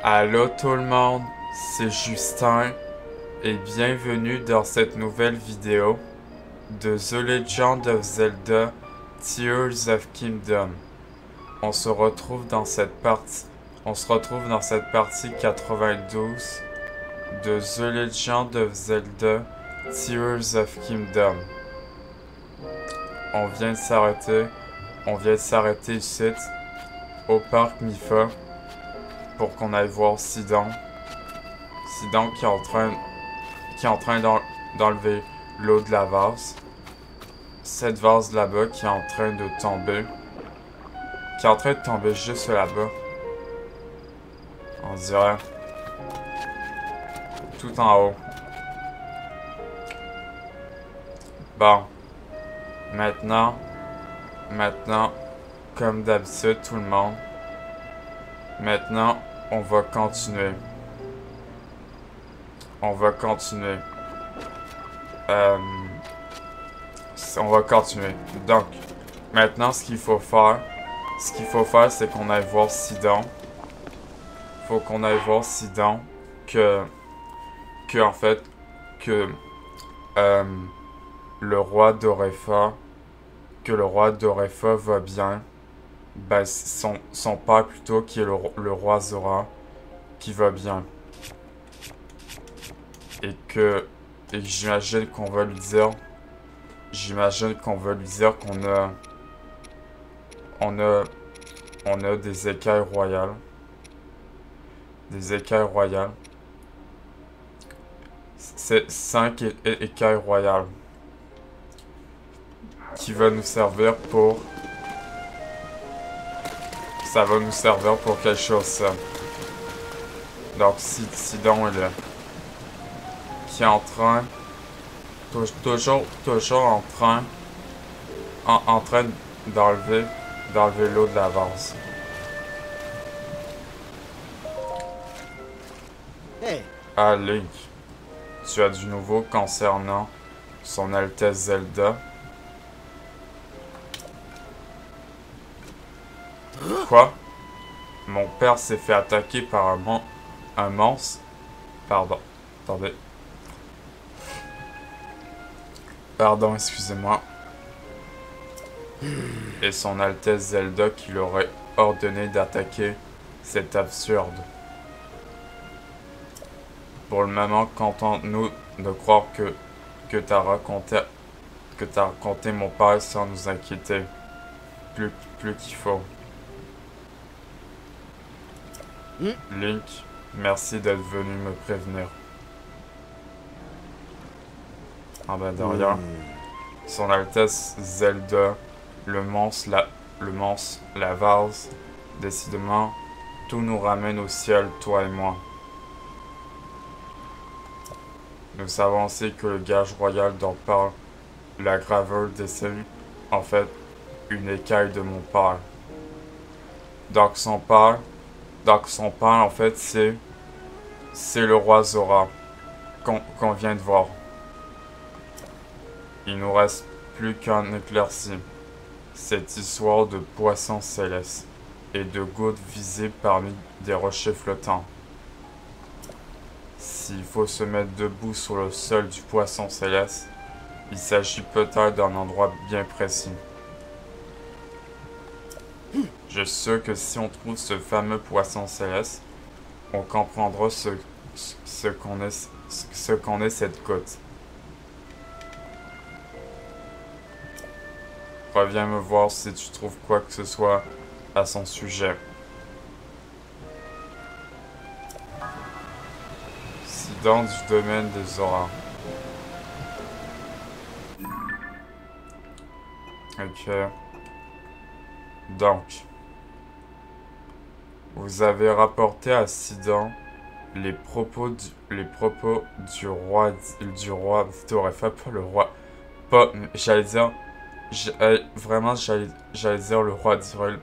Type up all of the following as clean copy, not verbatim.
Allô tout le monde, c'est Justin et bienvenue dans cette nouvelle vidéo de The Legend of Zelda Tears of Kingdom. On se retrouve dans cette partie 92 de The Legend of Zelda Tears of Kingdom. On vient de s'arrêter ici au parc Mifa pour qu'on aille voir Sidon. Sidon qui est en train d'enlever l'eau de la vase. Cette vase là-bas qui est en train de tomber. Qui est en train de tomber juste là-bas. On dirait. Tout en haut. Bon. Maintenant, comme d'habitude, tout le monde. Maintenant, on va continuer. On va continuer. Donc, maintenant, ce qu'il faut faire, c'est qu'on aille voir Sidon. Faut qu'on aille voir Sidon que le roi d'Orefa, va bien. Ben, son père plutôt, qui est le roi Zora, qui va bien. Et que j'imagine qu'on va lui dire qu'on a des écailles royales. C'est 5 écailles royales qui va nous servir pour... Ça va nous servir pour quelque chose, ça. Donc, Sidon est là. Qui est en train... Toujours en train d'enlever l'eau de la vase. Hey. Ah, Link. Tu as du nouveau concernant Son Altesse Zelda. Quoi? Mon père s'est fait attaquer par un monstre. Pardon. Attendez. Pardon, excusez-moi. Et Son Altesse Zelda qui l'aurait ordonné d'attaquer. C'est absurde. Pour le moment, contente-nous de croire que t'as raconté mon père sans nous inquiéter. Plus qu'il faut. Link, merci d'être venu me prévenir. Ah ben derrière. Son Altesse Zelda, le monstre, la vase. Décidément, tout nous ramène au ciel, toi et moi. Nous savons aussi que le gage royal dont parle la graveur dessine, en fait, une écaille de mon père. Donc son père, en fait, c'est le roi Zora qu'on vient de voir. Il nous reste plus qu'un éclairci. Cette histoire de poissons célestes et de gouttes visibles parmi des rochers flottants. S'il faut se mettre debout sur le sol du poisson céleste, il s'agit peut-être d'un endroit bien précis. Je suis sûr que si on trouve ce fameux poisson céleste, on comprendra ce qu'en est cette goutte. Reviens me voir si tu trouves quoi que ce soit à son sujet. Sidon du domaine des Zora. Ok. Donc, vous avez rapporté à Sidon les propos du roi Dorefa, pas le roi, pas, j'allais dire, j'allais dire le roi d'Hyrule,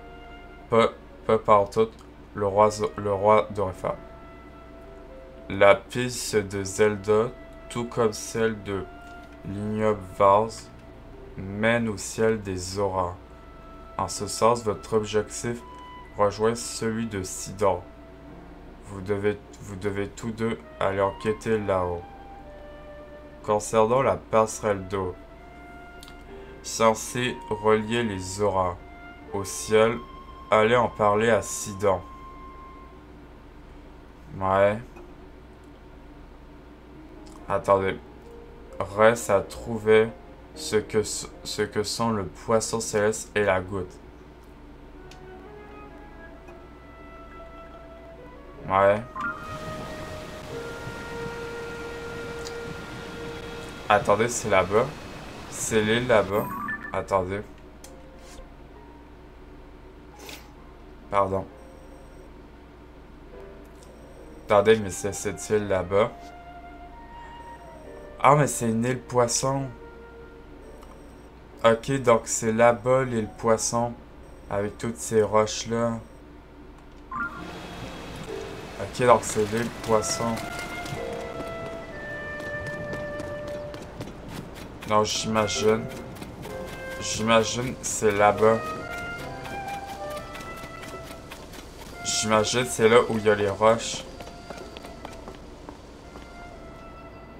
pas partout, le roi Dorefa. La piste de Zelda, tout comme celle de l'ignoble vase, mène au ciel des Zora. En ce sens, votre objectif rejoint celui de Sidon. Vous devez tous deux aller enquêter là-haut. Concernant la passerelle d'eau, censée relier les auras au ciel, allez en parler à Sidon. Ouais. Attendez. Reste à trouver ce que sont le poisson céleste et la goutte. Ouais. Attendez, c'est là-bas. C'est l'île là-bas. Attendez. Pardon. Attendez, mais c'est cette île là-bas. Ah, mais c'est une île poisson. Ok, donc c'est là-bas l'île poisson. Avec toutes ces roches-là. Ok, donc c'est l'île poisson. Non, j'imagine. J'imagine c'est là-bas. J'imagine c'est là où il y a les roches.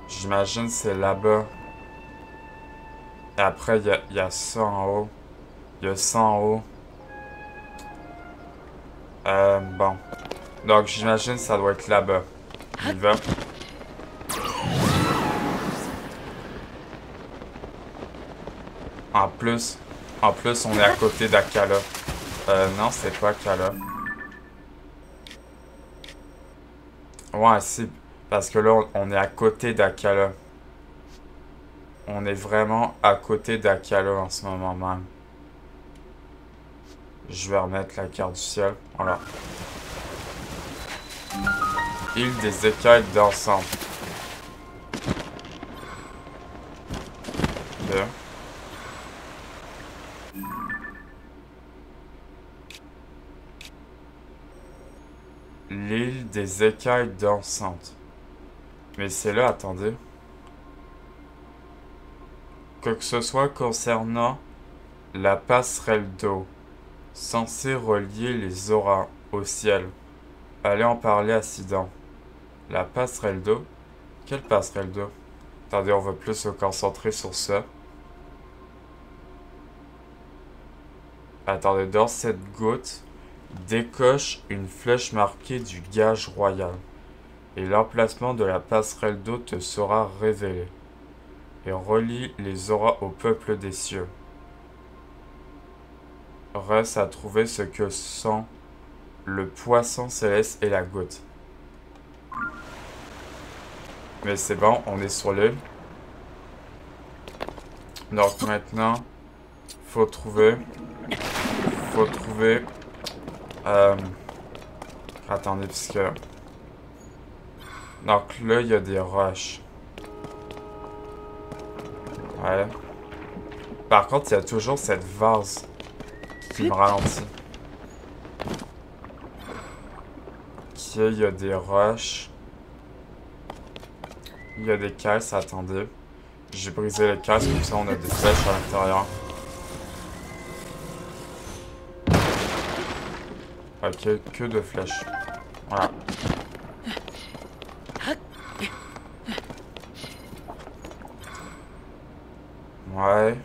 J'imagine c'est là-bas. Et après, il y a ça en haut. Il y a ça en haut. Bon. Donc, j'imagine ça doit être là-bas. On y va. En plus, on est à côté d'Akala. Non, c'est pas Akala. Ouais, si. Parce que là, on est à côté d'Akala. On est vraiment à côté d'Akala en ce moment même. Je vais remettre la carte du ciel. Voilà. Île des écailles d'ensemble. Ok. L'île des écailles dansantes. Mais c'est là, attendez. Quoi que ce soit concernant la passerelle d'eau, censée relier les auras au ciel, allez en parler à Sidon. La passerelle d'eau? Quelle passerelle d'eau? Attendez, on va plus se concentrer sur ça. Attendez, dans cette goutte, décoche une flèche marquée du gage royal, et l'emplacement de la passerelle d'eau te sera révélé, et relie les auras au peuple des cieux. Reste à trouver ce que sont le poisson céleste et la goutte. Mais c'est bon, on est sur l'île. Donc maintenant, faut trouver... Attendez, puisque... Donc là, il y a des roches. Ouais. Par contre, il y a toujours cette vase qui me ralentit. Ok, il y a des roches. Il y a des caisses, attendez. J'ai brisé les caisses, comme ça on a des flèches à l'intérieur. Ok, que de flèches. Voilà. Ouais.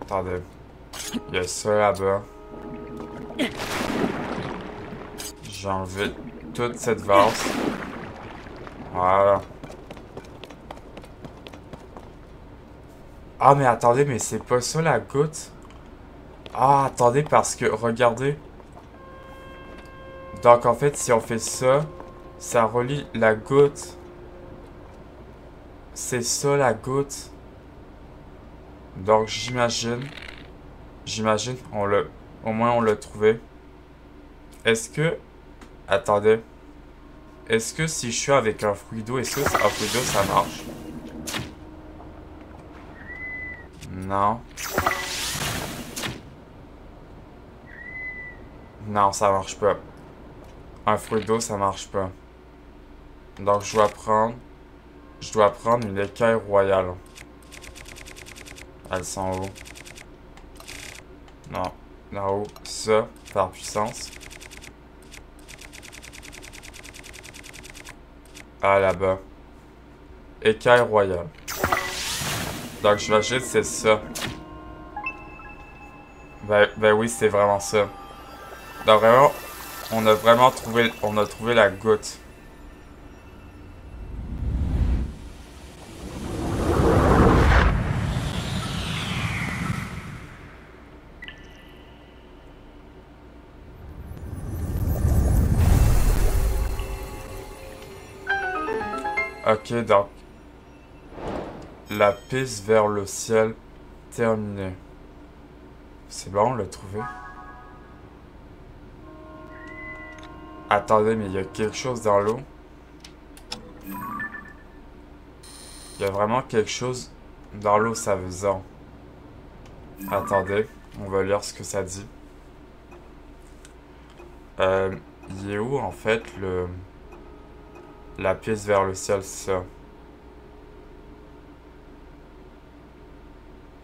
Attendez. Il y a ça là-bas. J'ai enlevé toute cette vase. Voilà. Ah, mais attendez, mais c'est pas ça la goutte? Ah, attendez, parce que, regardez. Donc, en fait, si on fait ça, ça relie la goutte. C'est ça la goutte. Donc, j'imagine, au moins on l'a trouvé. Est-ce que, attendez. Est-ce que si je suis avec un fruit d'eau, est-ce que un fruit d'eau ça marche? Non. Non, ça marche pas. Un fruit d'eau, ça marche pas. Donc je dois prendre une écaille royale. Elles sont où? Non. Là-haut. Ça, par puissance. Ah, là-bas. Écaille royale. Donc, j'imagine que c'est ça. Ben oui, c'est vraiment ça. Donc, vraiment, on a vraiment trouvé... On a trouvé la goutte. Ok, donc... La piste vers le ciel terminée. C'est bon, on l'a trouvé. Attendez, mais il y a quelque chose dans l'eau. Il y a vraiment quelque chose dans l'eau, ça veut dire. Attendez, on va lire ce que ça dit. Il est où en fait la piste vers le ciel, ça?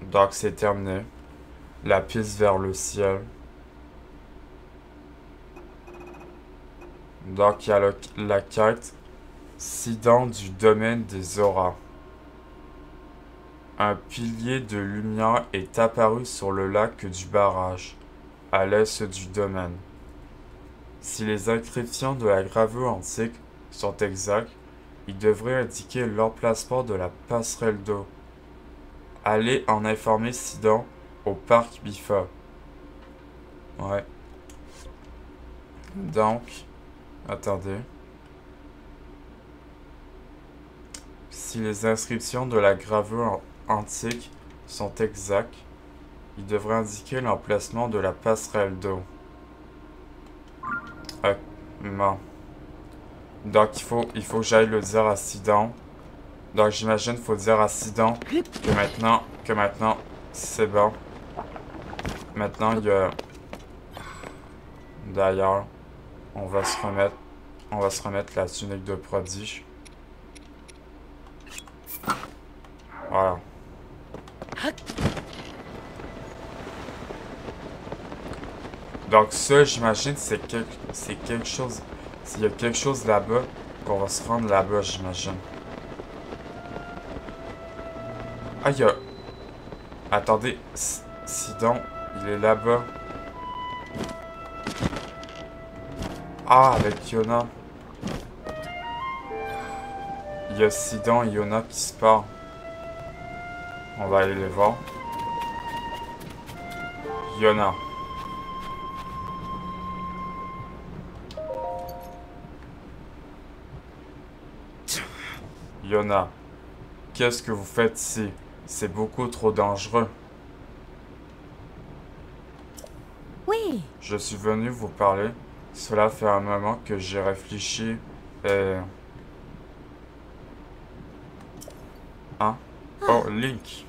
Donc c'est terminé. La piste vers le ciel. Donc il y a la quête Sidon du domaine des auras. Un pilier de lumière est apparu sur le lac du barrage, à l'est du domaine. Si les inscriptions de la gravure antique sont exactes, ils devraient indiquer l'emplacement de la passerelle d'eau. Allez en informer Sidon au parc Bifa. Ouais. Donc, attendez. Si les inscriptions de la gravure antique sont exactes, ils devraient indiquer l'emplacement de la passerelle d'eau. Non. Donc il faut que j'aille le dire à Sidon. Donc j'imagine qu'il faut dire à Sidon que maintenant c'est bon. Maintenant il y a... D'ailleurs, on va se remettre la tunique de prodige. Voilà. Donc ça, j'imagine, c'est quelque chose... S'il y a quelque chose là-bas, qu'on va se rendre là-bas, j'imagine. Ah, il y a... Attendez, Sidon, il est là-bas. Ah, avec Yona. Il y a Sidon et Yona qui se parlent. On va aller les voir. Yona. Yona, qu'est-ce que vous faites ici? C'est beaucoup trop dangereux. Oui. Je suis venu vous parler. Cela fait un moment que j'ai réfléchi et... Hein? Oh, Link.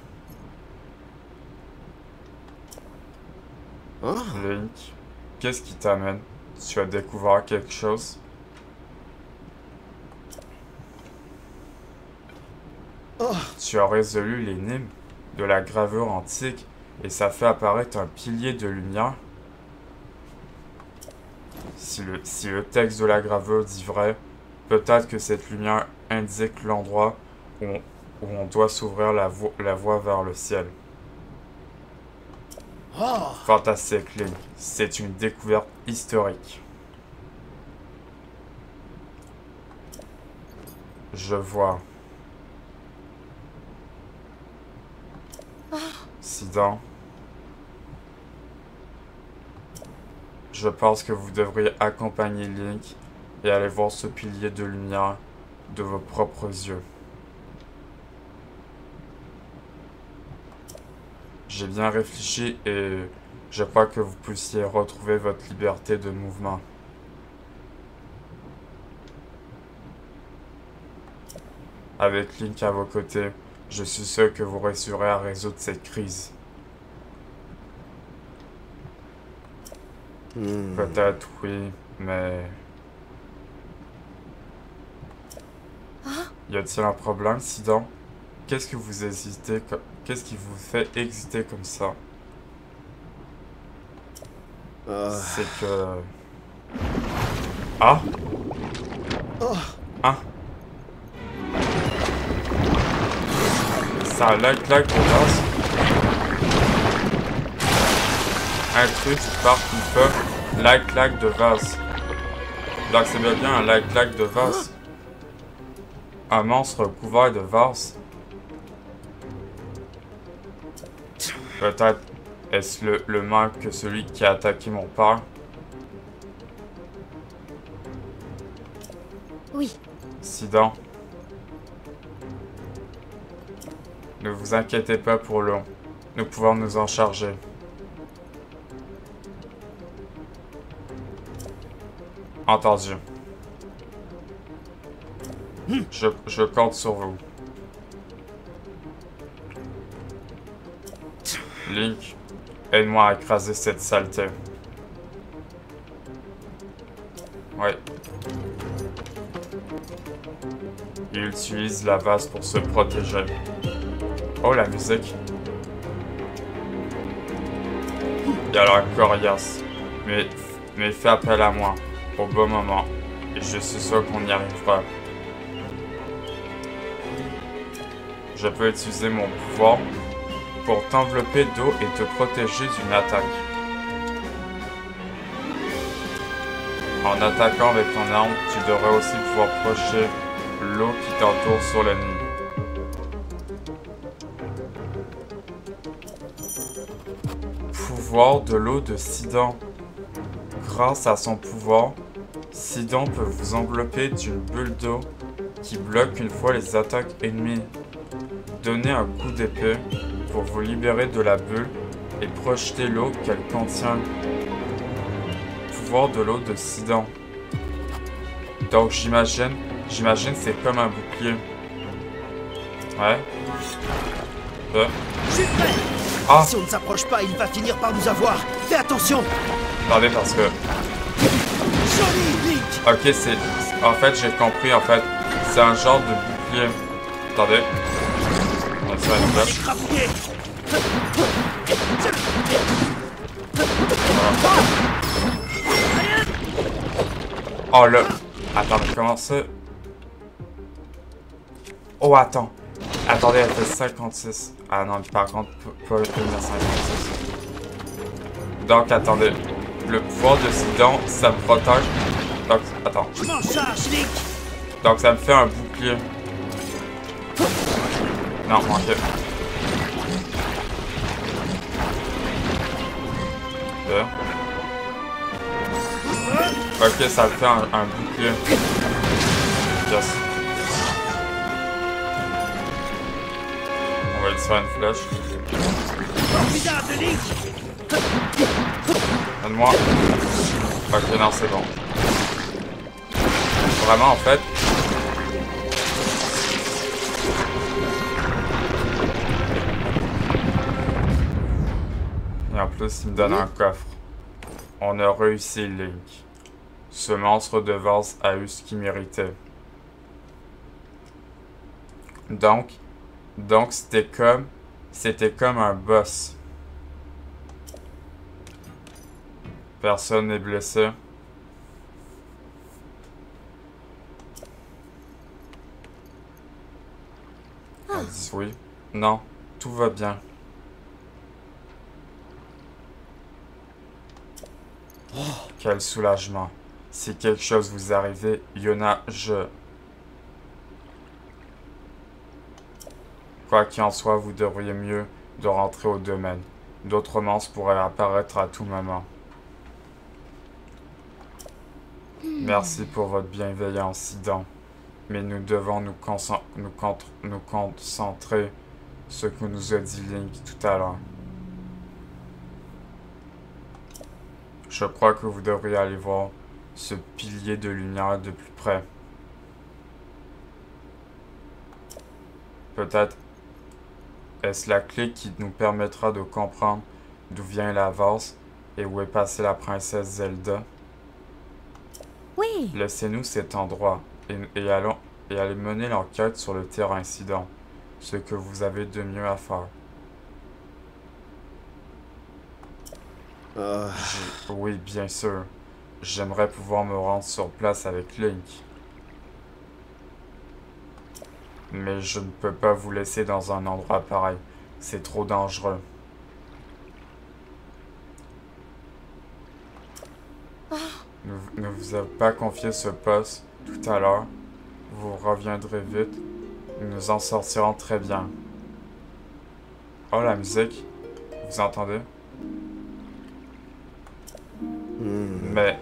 Link, qu'est-ce qui t'amène? Tu as découvert quelque chose? Tu as résolu l'énigme de la gravure antique et ça fait apparaître un pilier de lumière? Si le texte de la gravure dit vrai, peut-être que cette lumière indique l'endroit où on doit s'ouvrir la voie vers le ciel. Fantastique, Link. C'est une découverte historique. Je vois. Sidon. Je pense que vous devriez accompagner Link et aller voir ce pilier de lumière de vos propres yeux. J'ai bien réfléchi et je crois que vous puissiez retrouver votre liberté de mouvement. Avec Link à vos côtés, je suis sûr que vous réussirez à résoudre cette crise. Peut-être oui, mais... Y a-t-il un problème, Sidon? Qu'est-ce que vous hésitez comme... Qu'est-ce qui vous fait hésiter comme ça? C'est que... Ah? Ah? C'est un lag-lag de vase. Intrus du parc Mifa. Lag-lag de vase. Donc c'est bien un lag-lag de vase. Un monstre couvert de vase. Peut-être est-ce le même que celui qui a attaqué mon père? Oui. Sidon. Ne vous inquiétez pas pour l'eau. Nous pouvons nous en charger. Entendu. Je compte sur vous. Link, aide-moi à écraser cette saleté. Ouais. Il utilise la vase pour se protéger. Oh, la musique. Il a l'air coriace. Mais fais appel à moi. Au bon moment. Et je suis sûr qu'on y arrivera. Je peux utiliser mon pouvoir pour t'envelopper d'eau et te protéger d'une attaque. En attaquant avec ton arme, tu devrais aussi pouvoir projeter l'eau qui t'entoure sur le nid. Pouvoir de l'eau de Sidon. Grâce à son pouvoir, Sidon peut vous envelopper d'une bulle d'eau qui bloque une fois les attaques ennemies. Donnez un coup d'épée pour vous libérer de la bulle et projeter l'eau qu'elle contient. Pouvoir de l'eau de Sidon. Donc j'imagine c'est comme un bouclier. Ouais. Je suis prêt. Ah! Si on ne s'approche pas, il va finir par nous avoir. Fais attention. Attendez parce que... Joli, Link. Ok, c'est... En fait, j'ai compris, en fait. C'est un genre de bouclier. Attendez. On va faire une flèche. Écrabouillé. Oh là! Attends, mais comment ça? Oh, attends. Attendez, elle fait 56. Ah non, par contre, pas le 56. Donc, attendez. Le pouvoir de Sidon, ça me protège. Donc, attends. Je m'en charge, Link. Donc, ça me fait un bouclier. Non, ok. Ok, ça me fait un bouclier. Yes. On va lui faire une flèche. Formidable, Link. Donne-moi. Ok, non, c'est bon. Vraiment, en fait... Et en plus, il me donne un coffre. On a réussi, Link. Ce monstre de vase a eu ce qu'il méritait. Donc c'était comme un boss. Personne n'est blessé. Elle dit oui. Non, tout va bien. Quel soulagement. Si quelque chose vous arrivait, Yona, Quoi qu'il en soit, vous devriez mieux de rentrer au domaine. D'autres monstres pourraient apparaître à tout moment. Merci pour votre bienveillance, Sidon. Mais nous devons nous concentrer sur ce que nous a dit Link tout à l'heure. Je crois que vous devriez aller voir ce pilier de lumière de plus près. Peut-être est-ce la clé qui nous permettra de comprendre d'où vient la vase et où est passée la princesse Zelda. Oui. Laissez-nous cet endroit et allez mener l'enquête sur le terrain Sidon, ce que vous avez de mieux à faire. Oui, bien sûr. J'aimerais pouvoir me rendre sur place avec Link. Mais je ne peux pas vous laisser dans un endroit pareil. C'est trop dangereux. Ne vous avez pas confié ce poste tout à l'heure. Vous reviendrez vite. Nous en sortirons très bien. Oh, la musique. Vous entendez? Mais...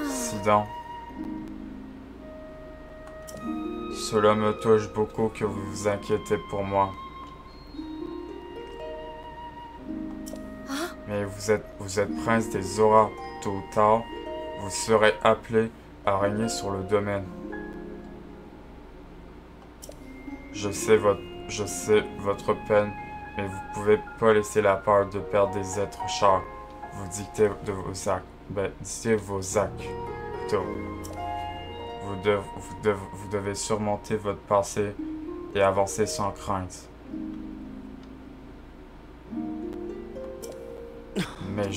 Sidon. Cela me touche beaucoup que vous vous inquiétez pour moi. Mais vous êtes prince des auras. Tôt ou tard, vous serez appelé à régner sur le domaine. Je sais votre peine, mais vous pouvez pas laisser la peur de perdre des êtres chers. Vous dictez de vos actes. Dictez vos actes. Vous devez surmonter votre passé et avancer sans crainte. Mais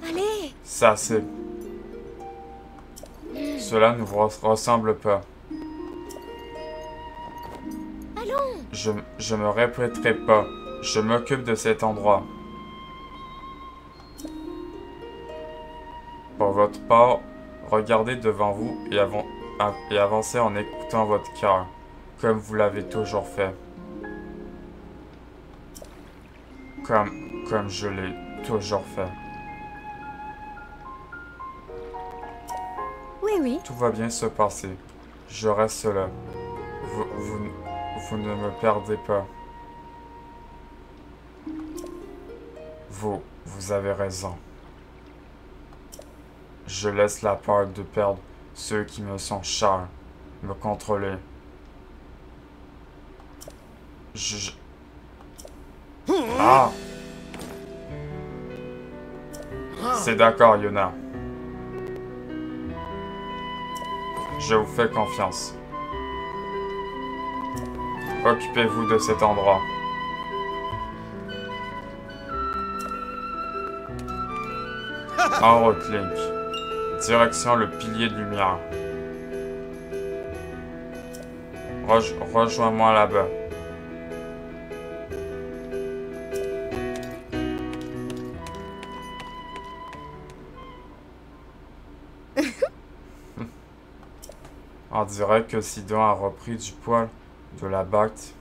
Allez! c'est assez. Cela ne vous ressemble pas. Allons! Je me répéterai pas. Je m'occupe de cet endroit. Pour votre part, regardez devant vous et avancez en écoutant votre cœur, comme vous l'avez toujours fait. Comme je l'ai toujours fait. Oui, oui. Tout va bien se passer. Je reste là. Vous ne me perdez pas. Vous avez raison. Je laisse la peur de perdre ceux qui me sont chers me contrôler. Ah! C'est d'accord, Yuna. Je vous fais confiance. Occupez-vous de cet endroit. En route, Link. Direction le pilier de lumière. Rejoins-moi là-bas. On dirait que Sidon a repris du poil de la bête.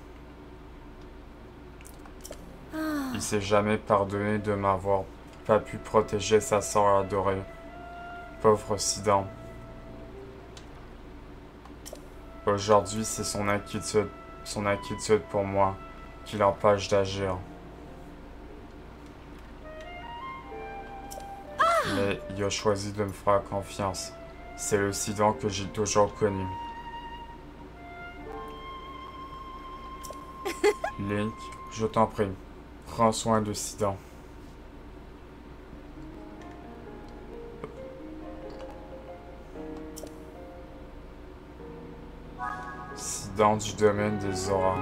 Il s'est jamais pardonné de m'avoir pas pu protéger sa sœur adorée. Pauvre Sidon. Aujourd'hui, c'est son inquiétude pour moi qui l'empêche d'agir. Mais il a choisi de me faire confiance. C'est le Sidon que j'ai toujours connu. Link, je t'en prie, prends soin de Sidon. Sidon du domaine des auras.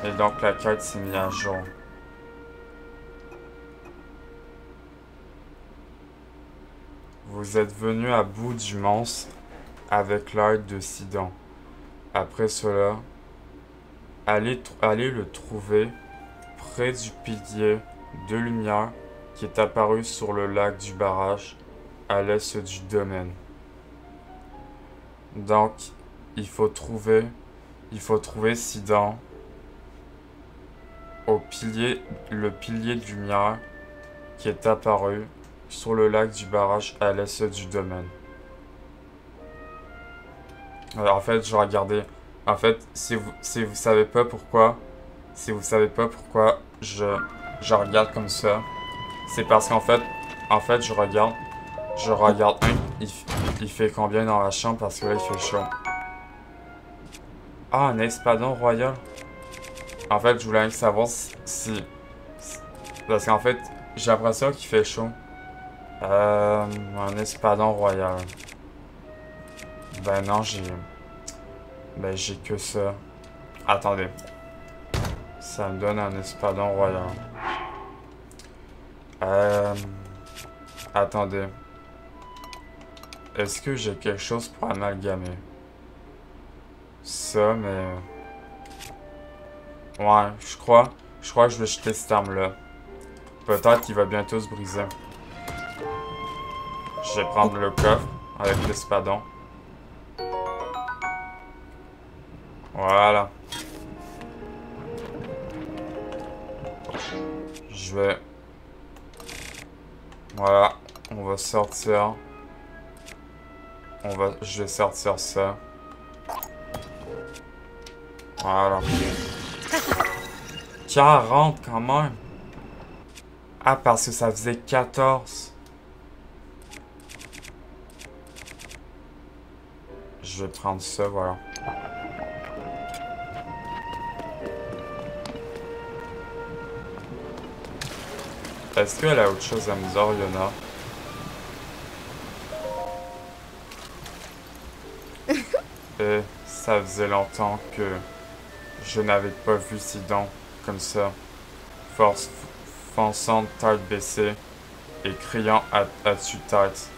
Et donc la quête s'est mise à jour. Vous êtes venu à bout du monstre avec l'aide de Sidon. Après cela, allez le trouver près du pilier de lumière qui est apparu sur le lac du barrage à l'est du domaine. Donc, il faut trouver Sidon au le pilier de lumière qui est apparu sur le lac du barrage à l'est du domaine. Alors, en fait, je regardais. En fait, si vous savez pas pourquoi je regarde comme ça, c'est parce qu'en fait, je regarde il fait combien dans la chambre parce que là il fait chaud. Ah, un espadon royal. En fait, je voulais savoir si parce qu'en fait, j'ai l'impression qu'il fait chaud. Un espadon royal. Ben non, j'ai que ça. Attendez. Ça me donne un espadon royal. Attendez. Est-ce que j'ai quelque chose pour amalgamer? Ça, mais... Ouais, je crois que je vais jeter cette arme-là. Peut-être qu'il va bientôt se briser. Je vais prendre le coffre avec l'espadon. Voilà. Je vais... Voilà. On va sortir. Je vais sortir ça. Voilà. 40 quand même. Ah, parce que ça faisait 14. Je vais prendre ça, voilà. Est-ce qu'elle a autre chose à me dire, Yona? Et ça faisait longtemps que je n'avais pas vu Sidon comme ça, fonçant tête baissée et criant à tue-tête.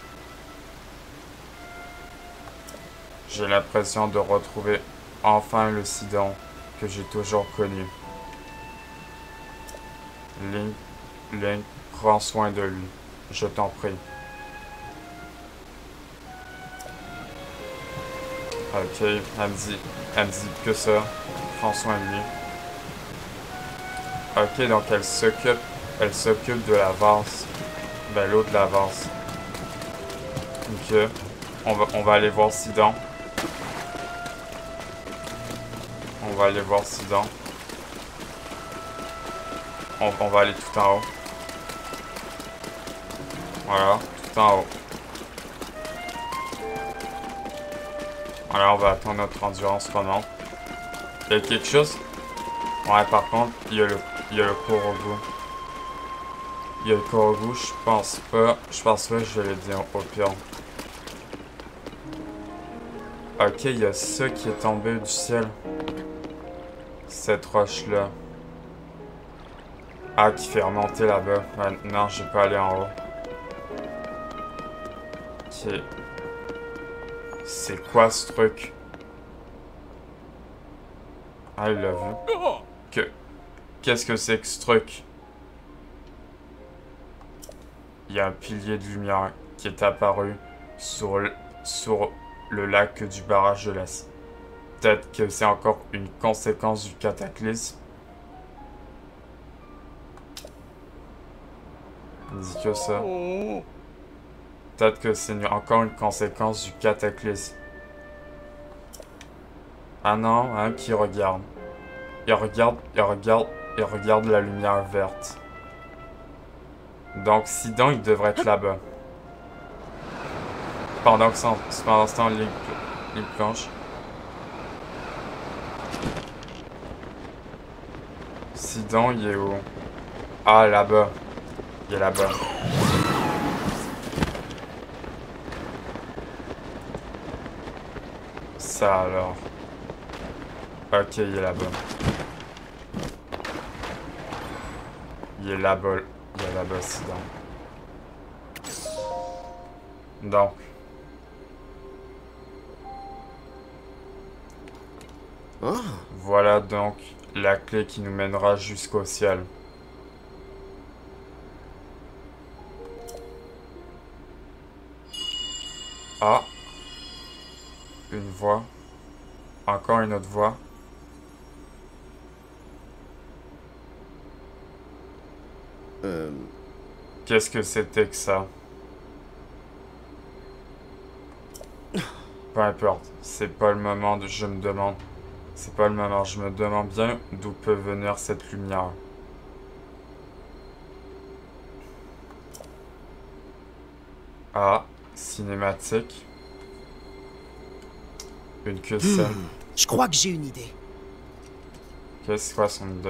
J'ai l'impression de retrouver enfin le Sidon que j'ai toujours connu. Link, prends soin de lui, je t'en prie. Ok, elle me dit que ça. Prends soin de lui. Ok, donc elle s'occupe de la vase. Ben, l'eau de la vase. Ok. On va aller voir Sidon. On va aller voir Sidon. On va aller tout en haut. Voilà, tout en haut. Alors on va attendre notre endurance pendant. Il y a quelque chose? Ouais, par contre, il y a le Korogu. Il y a le Korogu, je pense pas que je vais le dire au pire. Ok, il y a ça qui est tombé du ciel. Cette roche-là. Ah, qui fait remonter là-bas. Maintenant, je vais pas aller en haut. Ok. C'est quoi ce truc? Ah, il l'a vu. Qu'est-ce que c'est que ce truc? Il y a un pilier de lumière qui est apparu sur le lac du barrage de l'Est. Peut-être que c'est encore une conséquence du cataclysme. Il dit que ça. Peut-être que c'est encore une conséquence du cataclysme. Ah non, hein, qui regarde. Il regarde la lumière verte. Donc, Sidon, il devrait être là-bas. Pendant ce temps, il planche. Sidon, il est où? Ah, là-bas. Il est là-bas. Ça alors. Ok, il est là-bas. Il est là-bas. Il est là-bas, Sidon. Donc. Voilà donc la clé qui nous mènera jusqu'au ciel. Ah. Une voix. Encore une autre voix. Qu'est-ce que c'était que ça? Peu importe. C'est pas le moment de... Je me demande... C'est pas le moment. Je me demande bien d'où peut venir cette lumière. Ah. Cinématique. Une cuisine. Je crois que j'ai une idée. Qu'est-ce quoi son idée?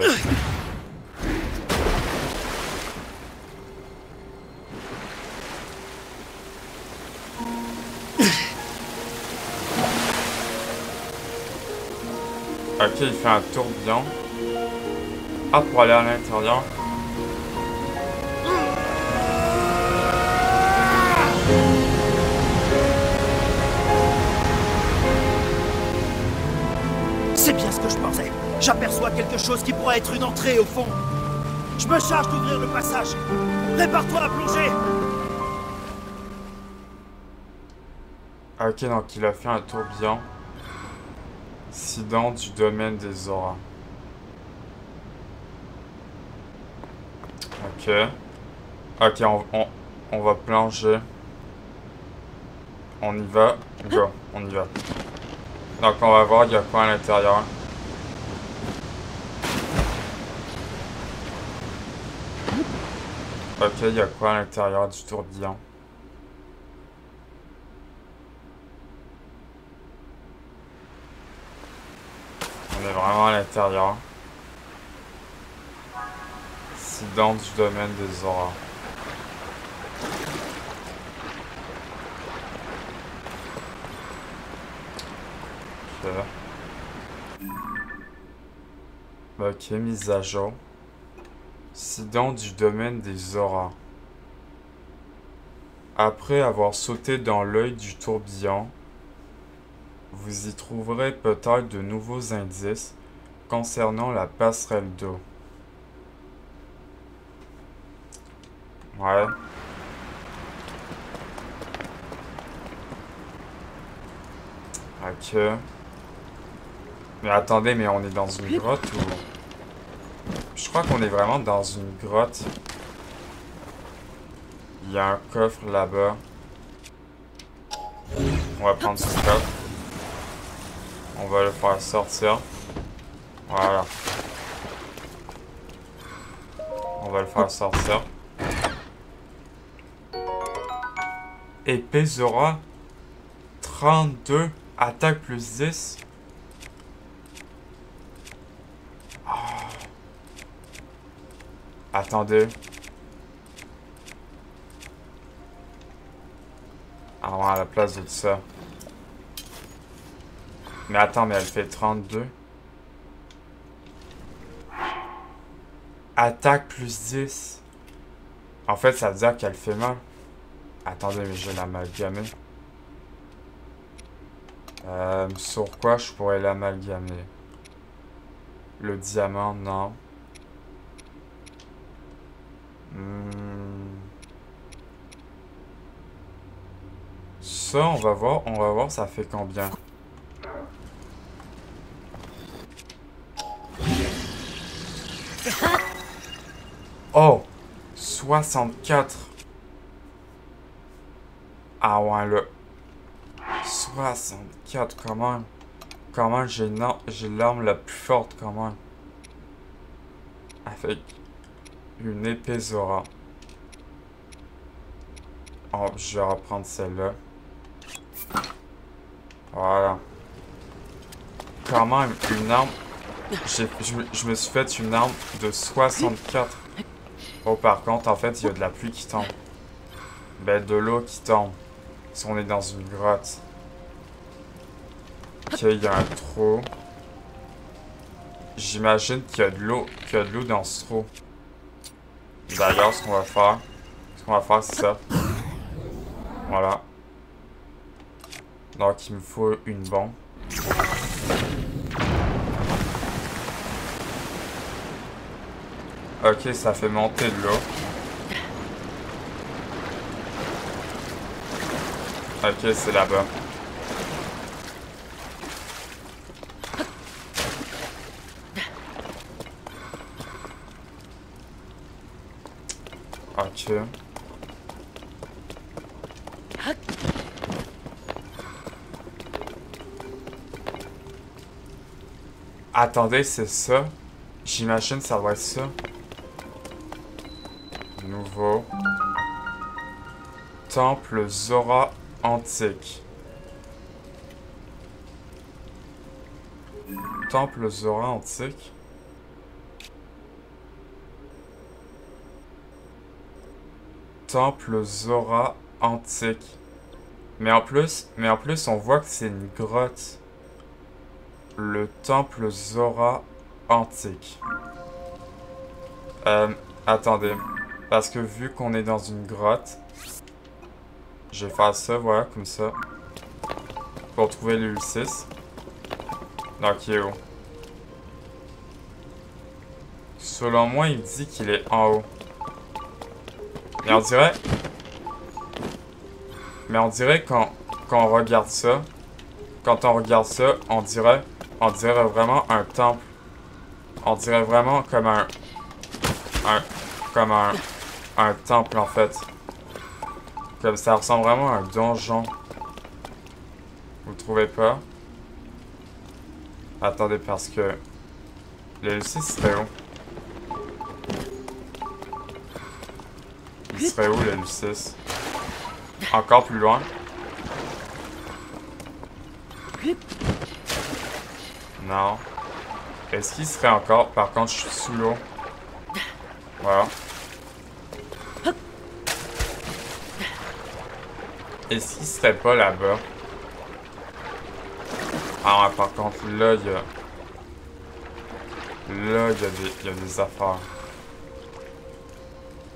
Ok, il fait un tourbillon. Ah, pour aller à l'intérieur. C'est bien ce que je pensais. J'aperçois quelque chose qui pourrait être une entrée au fond. Je me charge d'ouvrir le passage. Prépare-toi à plonger. Ok, donc il a fait un tourbillon. Incident du domaine des auras. Ok. Ok, on va plonger. On y va. Go, on y va. Donc on va voir il y a quoi à l'intérieur. Ok, il y a quoi à l'intérieur du tourbillon? On est vraiment à l'intérieur. Incident du domaine des auras. Ok, mise à jour. Incident du domaine des auras. Après avoir sauté dans l'œil du tourbillon, vous y trouverez peut-être de nouveaux indices concernant la passerelle d'eau. Ouais. Ok. Mais attendez, mais on est dans une grotte ou... Je crois qu'on est vraiment dans une grotte. Il y a un coffre là-bas. On va prendre ce coffre. On va le faire sortir. Voilà. On va le faire sortir. Épée Zora. 32. Attaque plus 10. Oh. Attendez. Ah ouais, à la place de ça. Mais attends, mais elle fait 32. Attaque plus 10. En fait, ça veut dire qu'elle fait mal. Attendez, mais je vais l'amalgamer. Sur quoi je pourrais l'amalgamer? Le diamant, non. Ça, on va voir ça fait combien. Oh! 64. Ah ouais, le... 64, comment? Comment j'ai l'arme la plus forte, comment? Avec une épée Zora. Oh, je vais reprendre celle-là. Voilà. Quand même, une arme... Je me suis fait une arme de 64. Oh, par contre, en fait, il y a de la pluie qui tombe. Ben, de l'eau qui tombe. Si on est dans une grotte. Ok, il y a un trou. J'imagine qu'il y a de l'eau dans ce trou. D'ailleurs, ce qu'on va faire, c'est ça. Voilà. Donc, il me faut une bombe. Ok, ça fait monter de l'eau. Ok, c'est là-bas. Ok. Attendez, c'est ça? J'imagine ça va être ça. Nouveau. Temple Zora antique. Temple Zora antique. Temple Zora antique. Mais en plus, on voit que c'est une grotte. Le temple Zora antique. Attendez. Parce que vu qu'on est dans une grotte, je vais faire ça, voilà, comme ça. Pour trouver le 6. Donc, il est où? Selon moi, il dit qu'il est en haut. Mais on dirait... Mais on dirait quand on regarde ça... Quand on regarde ça, on dirait vraiment un temple. On dirait vraiment comme un temple, en fait. Comme ça ressemble vraiment à un donjon. Vous trouvez pas? Attendez, parce que... Le Lucis serait où? Il serait où, le Lucis? Encore plus loin? Non. Est-ce qu'il serait encore... Par contre, je suis sous l'eau. Voilà. Est-ce qu'il serait pas là-bas? Ah ouais, par contre, là, il y a... Là, il y a des affaires.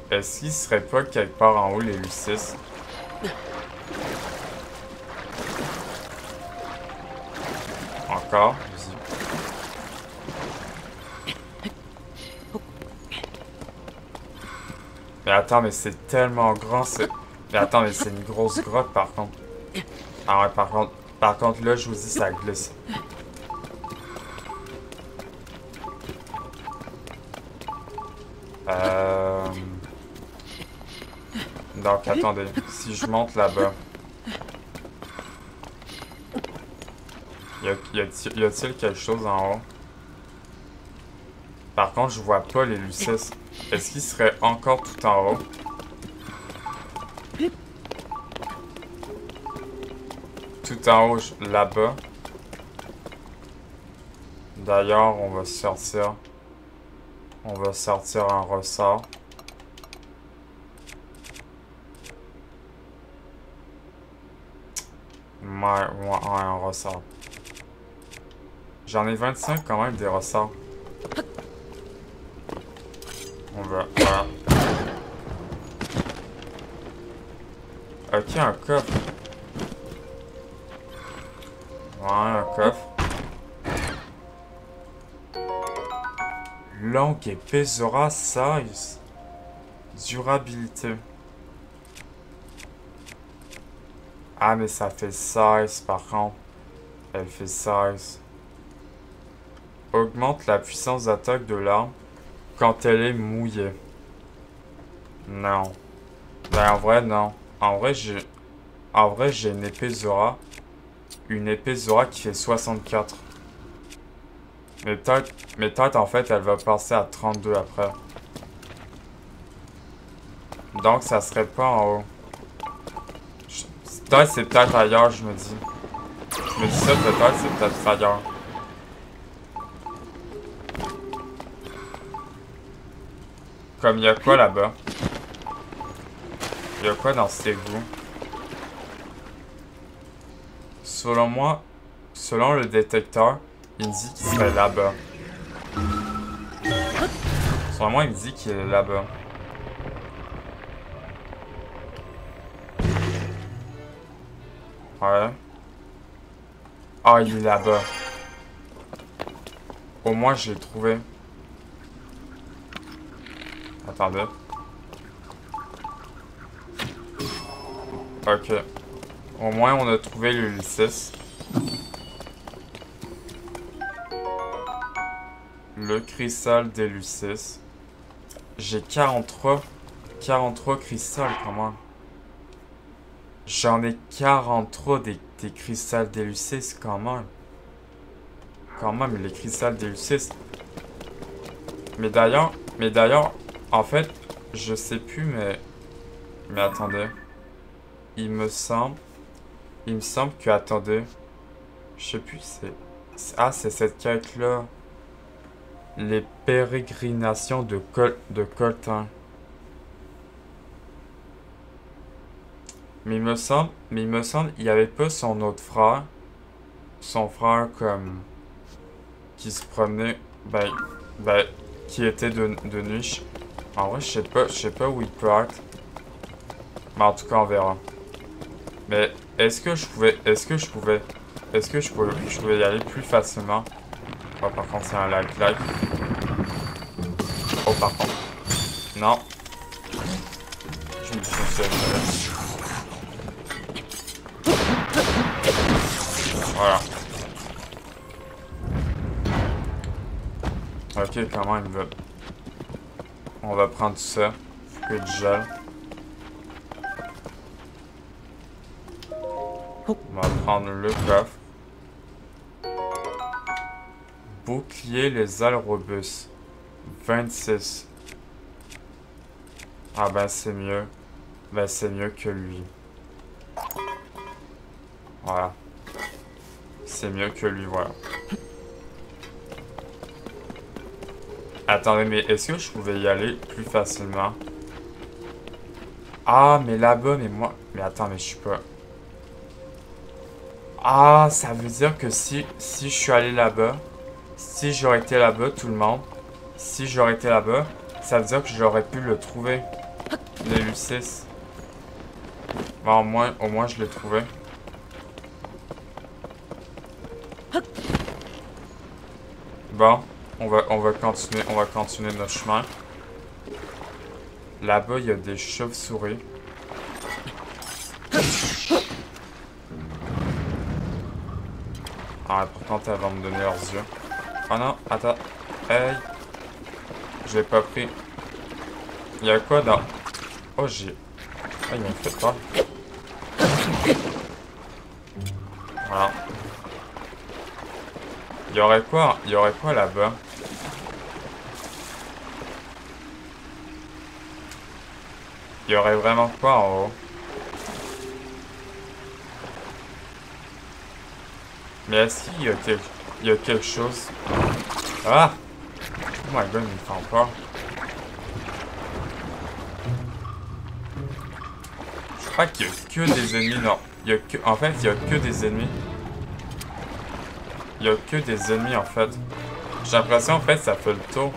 Est-ce qu'il serait pas quelque part en haut, les Lucis? Encore? Mais attends, mais c'est tellement grand, c'est... Mais attends, mais c'est une grosse grotte, par contre. Ah ouais, par contre, là, je vous dis, ça glisse. Donc, attendez. Si je monte là-bas... Y a-t-il quelque chose en haut? Par contre, je vois pas les Lucis. Est-ce qu'il serait encore tout en haut? Tout en haut, là-bas. D'ailleurs, on va sortir un ressort. Ouais, un ressort. J'en ai 25 quand même des ressorts. On va... Voilà. Ok, un coffre. Ouais, un coffre. Longue épaisseur 16. Durabilité. Ah, mais ça fait 16 par contre. Elle fait 16. Augmente la puissance d'attaque de l'arme quand elle est mouillée. Non. Ben en vrai, non. En vrai, j'ai une épée Zora. Une épée Zora qui fait 64. Mais peut-être en fait, elle va passer à 32 après. Donc, ça serait pas en haut. Peut-être c'est peut-être ailleurs, je me dis. Je me dis ça, peut-être c'est peut-être ailleurs. Comme il y a quoi là-bas? Il y a quoi dans cet égout? Selon moi, selon le détecteur, il me dit qu'il serait là-bas. Selon moi, il me dit qu'il est là-bas. Ouais. Ah, il est là-bas. Au moins, je l'ai trouvé. Attendez. Ok. Au moins, on a trouvé l'Ulysses. Le cristal d'Ulysses. J'ai 43 cristals quand même. J'en ai 43 des cristals d'Ulysses quand même. Quand même, les cristals d'Ulysses. Mais d'ailleurs, en fait, je sais plus, mais attendez. Il me semble que, attendez. Je sais plus, ah, c'est cette quête-là. Les pérégrinations de Coltin. Mais il me semble, il n'y avait pas son autre frère. Son frère comme... Qui se promenait... Ben, qui était de nuit. En vrai, je sais pas où il peut être. Mais en tout cas, on verra. Mais est-ce que je pouvais y aller plus facilement? Oh, par contre, c'est un lag. par contre. Non. Je me dis que c'est voilà. Ok, comment il veut. On va prendre ça. Que du gel. On va prendre le coffre. Bouclier les ailes robustes. 26. Ah ben c'est mieux. Ben c'est mieux que lui. Voilà. C'est mieux que lui, voilà. Attendez, mais est-ce que je pouvais y aller plus facilement? Ah, mais là-bas, mais moi... Mais attends, mais je suis pas... Ah, ça veut dire que si je suis allé là-bas, si j'aurais été là-bas, tout le monde, si j'aurais été là-bas, ça veut dire que j'aurais pu le trouver, le Lucis. Bon, au moins je l'ai trouvé. Bon, on va continuer notre chemin. Là-bas, il y a des chauves-souris. Ah, pourtant, elles vont me donner leurs yeux. Oh non, attends. Hey! Je l'ai pas pris. Il y a quoi dans... Oh, j'ai... Ah, il m'a fait peur. Voilà. Il y aurait quoi là-bas? Il y aurait vraiment quoi en haut? Mais est-ce qu'il y a quelque chose? Ah! Oh my god, il me fait peur. Je crois qu'il y a que des ennemis, non. En fait, il y a que des ennemis. Il y a que des ennemis, en fait. J'ai l'impression, en fait, ça fait le tour.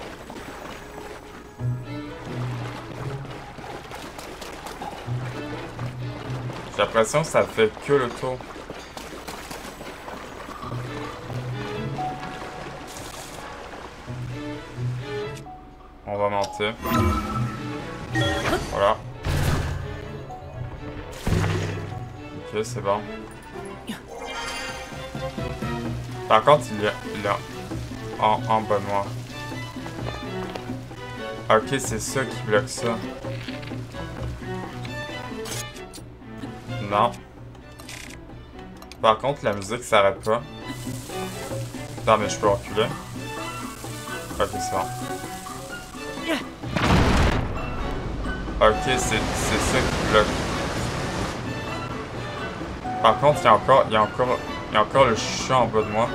J'ai l'impression que ça fait que le tour. On va monter. Voilà. Ok, c'est bon. Par contre, il y a en bas de moi. Ok, c'est ça qui bloque ça. Non. Par contre, la musique s'arrête pas. Non, mais je peux reculer. Ok, c'est bon. Ok, c'est ça qui bloque. Par contre, il y a encore le chat en bas de moi.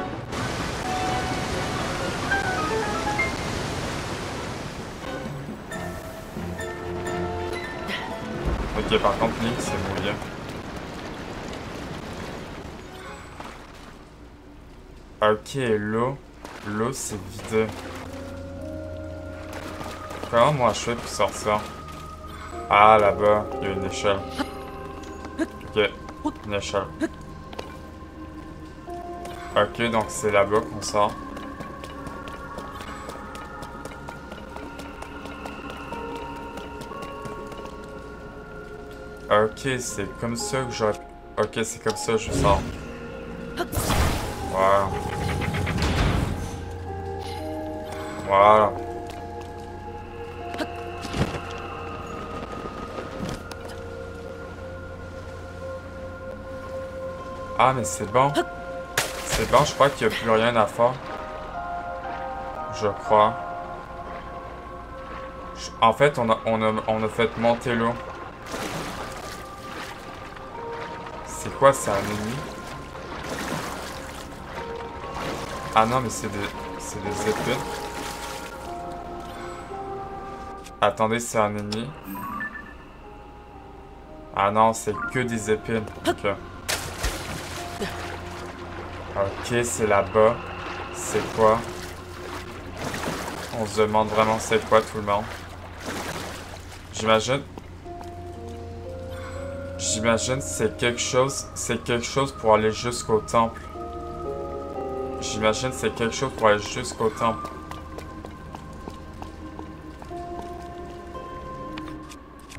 Ok, par contre, Link, c'est mouillé. Ok, l'eau, c'est vidé. Comment moi je fais pour sortir? Ah, là-bas, il y a une échelle. Ok, une échelle. Ok, donc c'est là-bas qu'on sort. Ok, c'est comme ça que j'aurais... Ok, c'est comme ça que je sors. Voilà. Voilà. Ah, mais c'est bon. C'est bon, je crois qu'il n'y a plus rien à faire. Je crois. En fait, on a fait monter l'eau. C'est quoi, c'est un ennemi? Ah non, mais c'est des épines. Attendez, c'est un ennemi. Ah non, c'est que des épines. Ok. Ok, c'est là-bas. C'est quoi? On se demande vraiment c'est quoi tout le monde. J'imagine c'est quelque chose pour aller jusqu'au temple. J'imagine c'est quelque chose pour aller jusqu'au temple.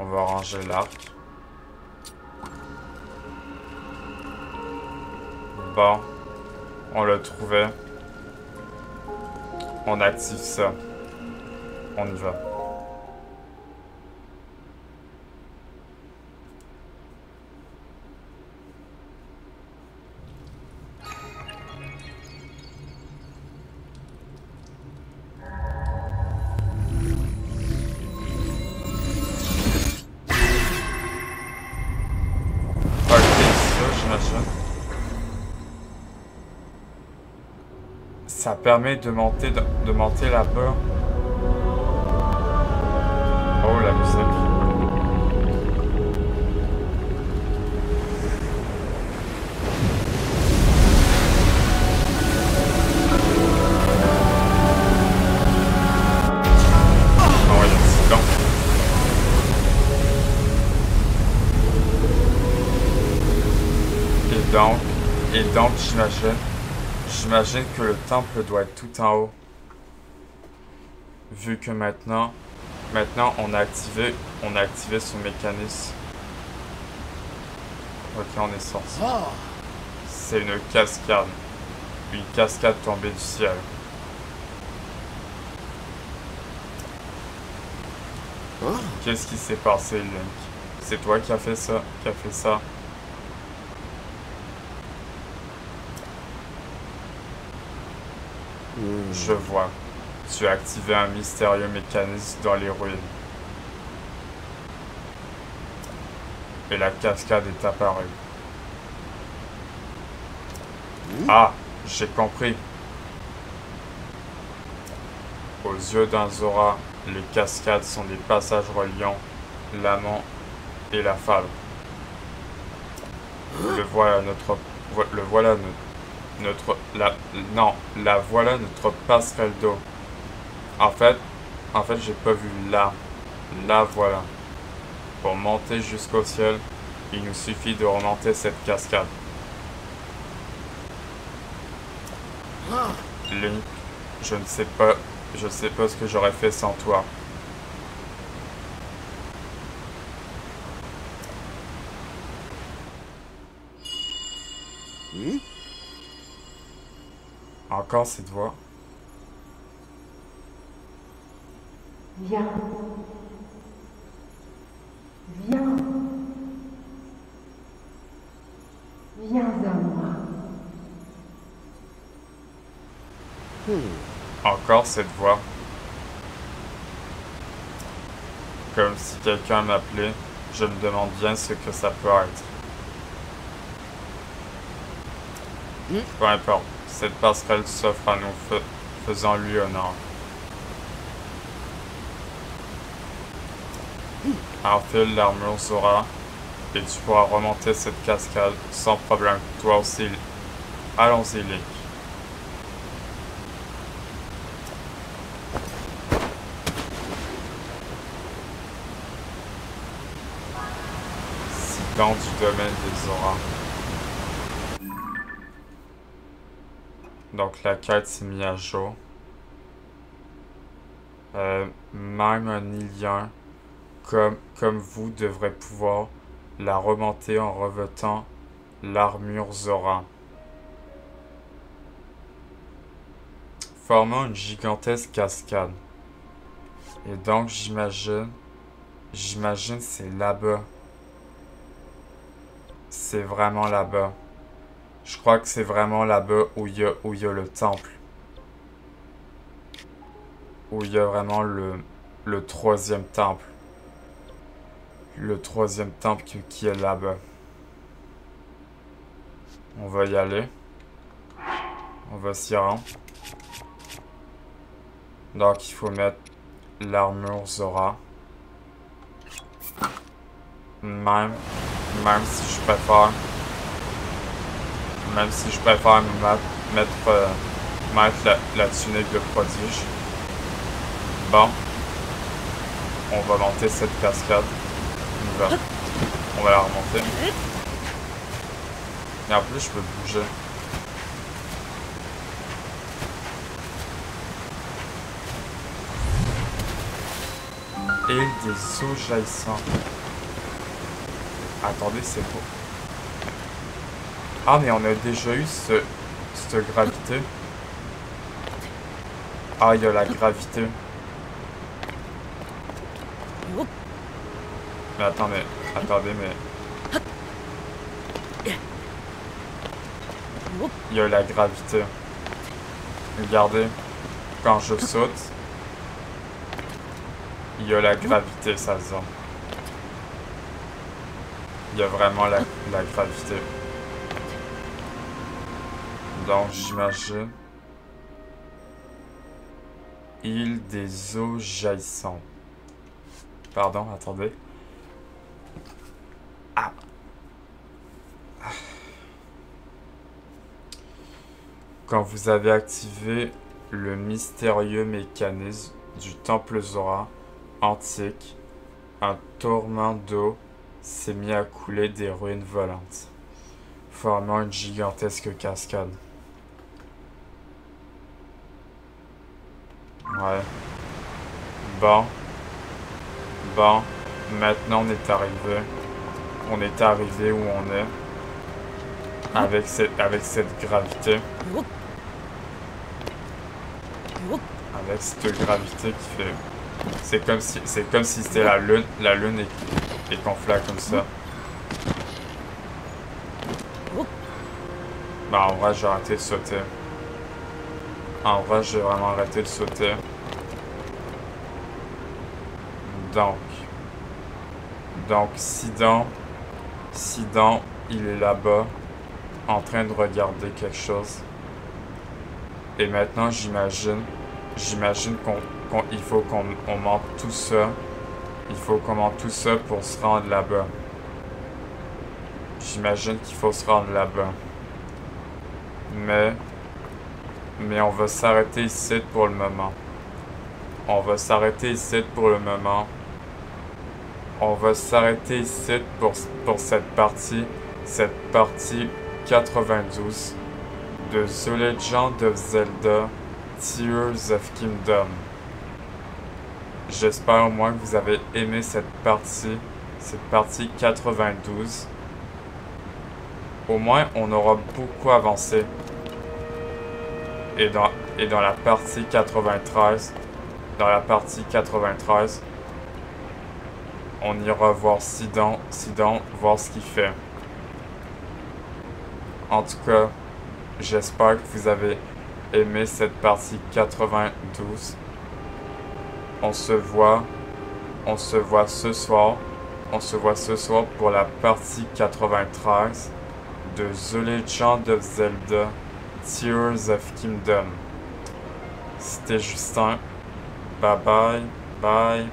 On va ranger l'arc. Bon. On l'a trouvé. On active ça. On y va. Ça permet de monter là-bas. Oh, la musique. Oh, il y a un accident. Et donc, j'imagine que le temple doit être tout en haut. Vu que maintenant on a activé son mécanisme. Ok, on est sorti. C'est une cascade. Une cascade tombée du ciel. Qu'est-ce qui s'est passé, Link? C'est toi qui as fait ça? Je vois. Tu as activé un mystérieux mécanisme dans les ruines. Et la cascade est apparue. Ah, j'ai compris. Aux yeux d'un Zora, les cascades sont des passages reliant l'amont et la fable. La voilà notre passerelle d'eau. En fait, j'ai pas vu la voilà. Pour monter jusqu'au ciel, il nous suffit de remonter cette cascade. Link, je sais pas ce que j'aurais fait sans toi. Encore cette voix. Viens. Viens. Viens à moi. Encore cette voix. Comme si quelqu'un m'appelait, je me demande bien ce que ça peut être. Peu importe, cette passerelle s'offre à nous, faisant-lui honneur. Enfile l'armure Zora et tu pourras remonter cette cascade sans problème. Toi aussi. Allons-y, Link. Dans du domaine des Zora. Donc la quête s'est mise à jour. Même un Ilien comme vous devrait pouvoir la remonter en revêtant l'armure Zora. Formant une gigantesque cascade. Et donc j'imagine c'est là-bas. C'est vraiment là-bas. Je crois que c'est vraiment là-bas où il y a le temple. Où il y a vraiment le troisième temple. Le troisième temple qui est là-bas. On va y aller. On va s'y rendre. Donc il faut mettre l'armure Zora. Même si je préfère mettre la tunique de prodige. Bon, on va monter cette cascade. On va la remonter. Et en plus je peux bouger. Île des eaux jaillissantes. Attendez, c'est beau. Ah, mais on a déjà eu cette gravité. Ah, il y a la gravité. Mais attendez, mais... Il y a la gravité. Regardez, quand je saute, il y a la gravité, ça se sent. Il y a vraiment la gravité. Donc, j'imagine... Île des eaux jaillissantes. Pardon, attendez. Ah. Quand vous avez activé le mystérieux mécanisme du temple Zora antique, un torrent d'eau s'est mis à couler des ruines volantes, formant une gigantesque cascade. Ouais. Bon, maintenant on est arrivé. On est arrivé où on est. Avec cette gravité. Avec cette gravité qui fait... C'est comme si c'était la lune. La lune est gonflée comme ça. Bah en vrai j'ai arrêté de sauter. En vrai j'ai vraiment arrêté de sauter. Donc Sidon, il est là-bas, en train de regarder quelque chose. Et maintenant, j'imagine qu'il faut qu'on monte tout ça. Il faut qu'on monte tout ça pour se rendre là-bas. J'imagine qu'il faut se rendre là-bas. Mais on va s'arrêter ici pour le moment. On va s'arrêter ici pour le moment. On va s'arrêter ici pour cette partie 92 de The Legend of Zelda Tears of Kingdom. J'espère au moins que vous avez aimé cette partie 92. Au moins, on aura beaucoup avancé. Et dans la partie 93, on ira voir Sidon, voir ce qu'il fait. En tout cas, j'espère que vous avez aimé cette partie 92. On se voit ce soir. On se voit ce soir pour la partie 93 de The Legend of Zelda Tears of Kingdom. C'était Justin. Bye bye. Bye.